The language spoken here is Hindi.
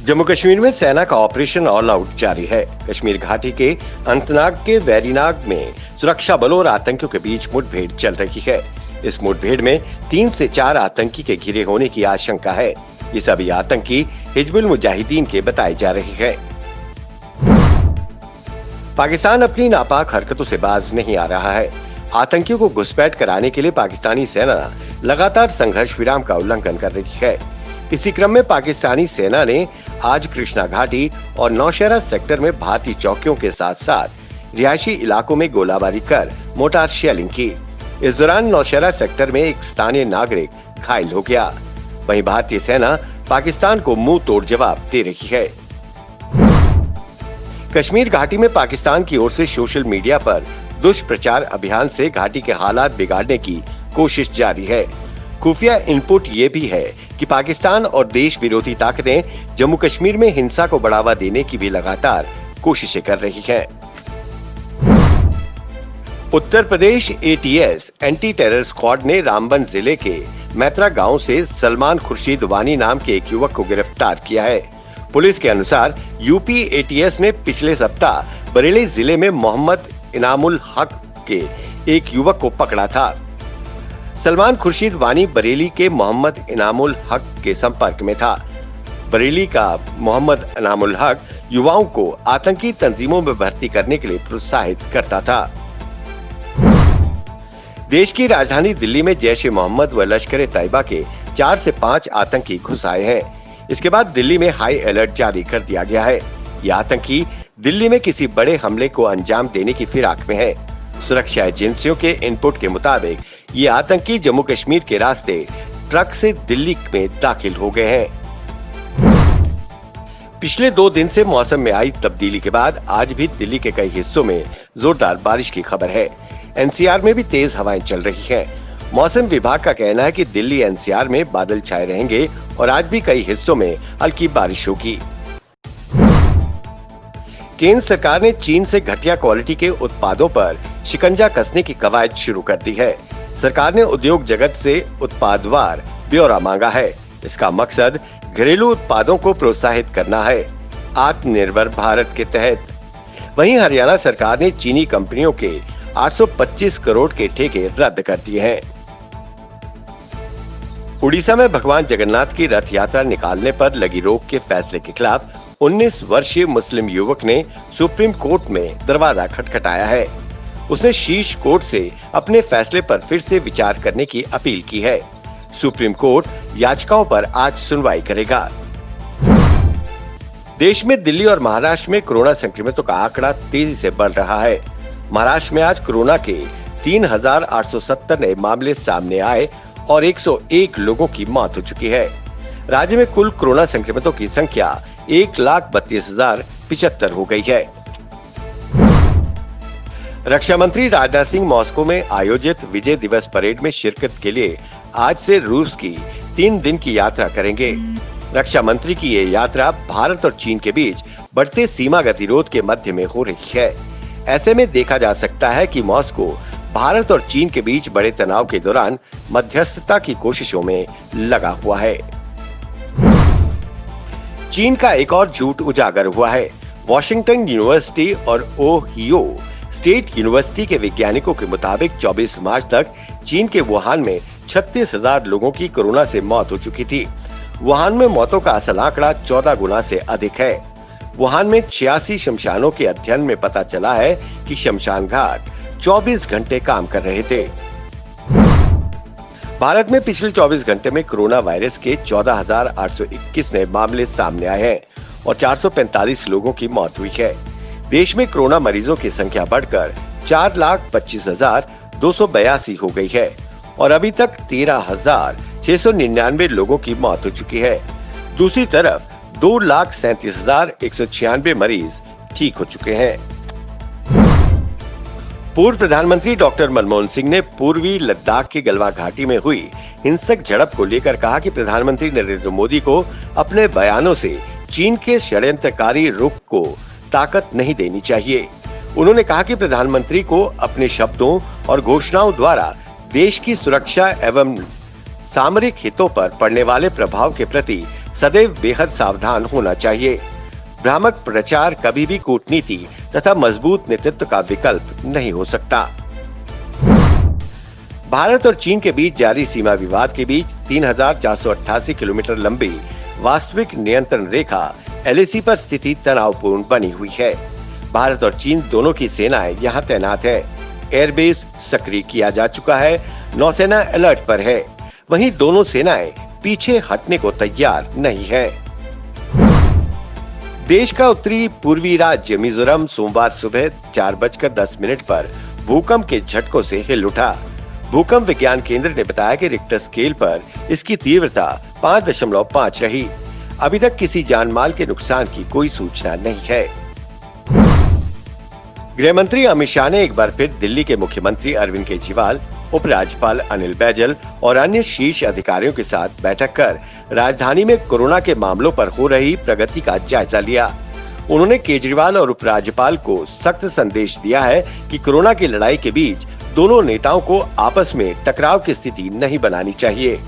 जम्मू कश्मीर में सेना का ऑपरेशन ऑल आउट जारी है। कश्मीर घाटी के अनंतनाग के वेरीनाग में सुरक्षा बलों और आतंकियों के बीच मुठभेड़ चल रही है। इस मुठभेड़ में 3 से 4 आतंकी के घिरे होने की आशंका है। ये सभी आतंकी हिजबुल मुजाहिदीन के बताए जा रहे हैं। पाकिस्तान अपनी नापाक हरकतों से बाज नहीं आ रहा है। आतंकियों को घुसपैठ कराने के लिए पाकिस्तानी सेना लगातार संघर्ष विराम का उल्लंघन कर रही है। इसी क्रम में पाकिस्तानी सेना ने आज कृष्णा घाटी और नौशहरा सेक्टर में भारतीय चौकियों के साथ साथ रिहायशी इलाकों में गोलाबारी कर मोर्टार शेलिंग की। इस दौरान नौशहरा सेक्टर में एक स्थानीय नागरिक घायल हो गया। वहीं भारतीय सेना पाकिस्तान को मुंह तोड़ जवाब दे रही है। कश्मीर घाटी में पाकिस्तान की ओर से सोशल मीडिया पर दुष्प्रचार अभियान से घाटी के हालात बिगाड़ने की कोशिश जारी है। खुफिया इनपुट ये भी है कि पाकिस्तान और देश विरोधी ताकतें जम्मू कश्मीर में हिंसा को बढ़ावा देने की भी लगातार कोशिशें कर रही हैं। Uttar Pradesh ATS anti terror squad ने रामबन जिले के मैत्रा गांव से सलमान खुर्शीद वानी नाम के एक युवक को गिरफ्तार किया है। पुलिस के अनुसार यूपी एटीएस ने पिछले सप्ताह बरेली जिले में मोहम्मद इनामुल हक के एक युवक को पकड़ा था। सलमान खुर्शीद वानी बरेली के मोहम्मद इनामुल हक के संपर्क में था। बरेली का मोहम्मद इनामुल हक युवाओं को आतंकी तंजीमों में भर्ती करने के लिए प्रोत्साहित करता था। देश की राजधानी दिल्ली में जैश-ए-मोहम्मद व लश्कर-ए-तैयबा के 4 से 5 आतंकी घुस आए हैं। इसके बाद दिल्ली में हाई अलर्ट जारी कर दिया गया है। ये आतंकी दिल्ली में किसी बड़े हमले को अंजाम देने की फिराक में है। सुरक्षा एजेंसियों के इनपुट के मुताबिक ये आतंकी जम्मू कश्मीर के रास्ते ट्रक से दिल्ली में दाखिल हो गए हैं। पिछले 2 दिन से मौसम में आई तब्दीली के बाद आज भी दिल्ली के कई हिस्सों में जोरदार बारिश की खबर है। एनसीआर में भी तेज हवाएं चल रही हैं। मौसम विभाग का कहना है कि दिल्ली एनसीआर में बादल छाए रहेंगे और आज भी कई हिस्सों में हल्की बारिश होगी। केंद्र सरकार ने चीन से घटिया क्वालिटी के उत्पादों पर शिकंजा कसने की कवायद शुरू कर दी है। सरकार ने उद्योग जगत से उत्पादवार ब्यौरा मांगा है। इसका मकसद घरेलू उत्पादों को प्रोत्साहित करना है, आत्मनिर्भर भारत के तहत। वहीं हरियाणा सरकार ने चीनी कंपनियों के 825 करोड़ के ठेके रद्द कर दिए हैं। उड़ीसा में भगवान जगन्नाथ की रथ यात्रा निकालने पर लगी रोक के फैसले के खिलाफ 19 वर्षीय मुस्लिम युवक ने सुप्रीम कोर्ट में दरवाजा खटखटाया है। उसने शीर्ष कोर्ट से अपने फैसले पर फिर से विचार करने की अपील की है। सुप्रीम कोर्ट याचिकाओं पर आज सुनवाई करेगा। देश में दिल्ली और महाराष्ट्र में कोरोना संक्रमितों का आंकड़ा तेजी से बढ़ रहा है। महाराष्ट्र में आज कोरोना के 3,870 नए मामले सामने आए और 101 लोगों की मौत हो चुकी है। राज्य में कुल कोरोना संक्रमितों की संख्या 1,32,075 हो गई है। रक्षा मंत्री राजनाथ सिंह मॉस्को में आयोजित विजय दिवस परेड में शिरकत के लिए आज से रूस की 3 दिन की यात्रा करेंगे। रक्षा मंत्री की ये यात्रा भारत और चीन के बीच बढ़ते सीमा गतिरोध के मध्य में हो रही है। ऐसे में देखा जा सकता है कि मॉस्को भारत और चीन के बीच बड़े तनाव के दौरान मध्यस्थता की कोशिशों में लगा हुआ है। चीन का एक और झूठ उजागर हुआ है। वॉशिंगटन यूनिवर्सिटी और ओहियो स्टेट यूनिवर्सिटी के वैज्ञानिकों के मुताबिक 24 मार्च तक चीन के वुहान में 36,000 लोगों की कोरोना से मौत हो चुकी थी। वुहान में मौतों का असल आंकड़ा 14 गुना से अधिक है। वुहान में 86 शमशानों के अध्ययन में पता चला है कि शमशान घाट 24 घंटे काम कर रहे थे। भारत में पिछले 24 घंटे में कोरोना वायरस के 14,821 नए मामले सामने आए हैं और 445 लोगों की मौत हुई है। देश में कोरोना मरीजों की संख्या बढ़कर 4,25,282 हो गई है और अभी तक 13,699 लोगों की मौत हो चुकी है। दूसरी तरफ 2,37,196 मरीज ठीक हो चुके हैं। पूर्व प्रधानमंत्री डॉक्टर मनमोहन सिंह ने पूर्वी लद्दाख की गलवा घाटी में हुई हिंसक झड़प को लेकर कहा कि प्रधानमंत्री नरेंद्र मोदी को अपने बयानों से चीन के षड्यंत्रकारी रुख को ताकत नहीं देनी चाहिए। उन्होंने कहा कि प्रधानमंत्री को अपने शब्दों और घोषणाओं द्वारा देश की सुरक्षा एवं सामरिक हितों पर पड़ने वाले प्रभाव के प्रति सदैव बेहद सावधान होना चाहिए। भ्रामक प्रचार कभी भी कूटनीति तथा मजबूत नेतृत्व का विकल्प नहीं हो सकता। भारत और चीन के बीच जारी सीमा विवाद के बीच 3,488 किलोमीटर लंबी वास्तविक नियंत्रण रेखा LAC पर स्थिति तनावपूर्ण बनी हुई है। भारत और चीन दोनों की सेनाएं यहां तैनात है। एयरबेस सक्रिय किया जा चुका है। नौसेना अलर्ट पर है। वहीं दोनों सेनाएं पीछे हटने को तैयार नहीं है। देश का उत्तरी पूर्वी राज्य मिजोरम सोमवार सुबह 4:10 पर भूकंप के झटकों से हिल उठा। भूकंप विज्ञान केंद्र ने बताया कि रिक्टर स्केल पर इसकी तीव्रता 5.5 रही। अभी तक किसी जानमाल के नुकसान की कोई सूचना नहीं है। गृह मंत्री अमित शाह ने एक बार फिर दिल्ली के मुख्यमंत्री अरविंद केजरीवाल, उपराज्यपाल अनिल बैजल और अन्य शीर्ष अधिकारियों के साथ बैठक कर राजधानी में कोरोना के मामलों पर हो रही प्रगति का जायजा लिया। उन्होंने केजरीवाल और उपराज्यपाल को सख्त संदेश दिया है कि कोरोना की लड़ाई के बीच दोनों नेताओं को आपस में टकराव की स्थिति नहीं बनानी चाहिए।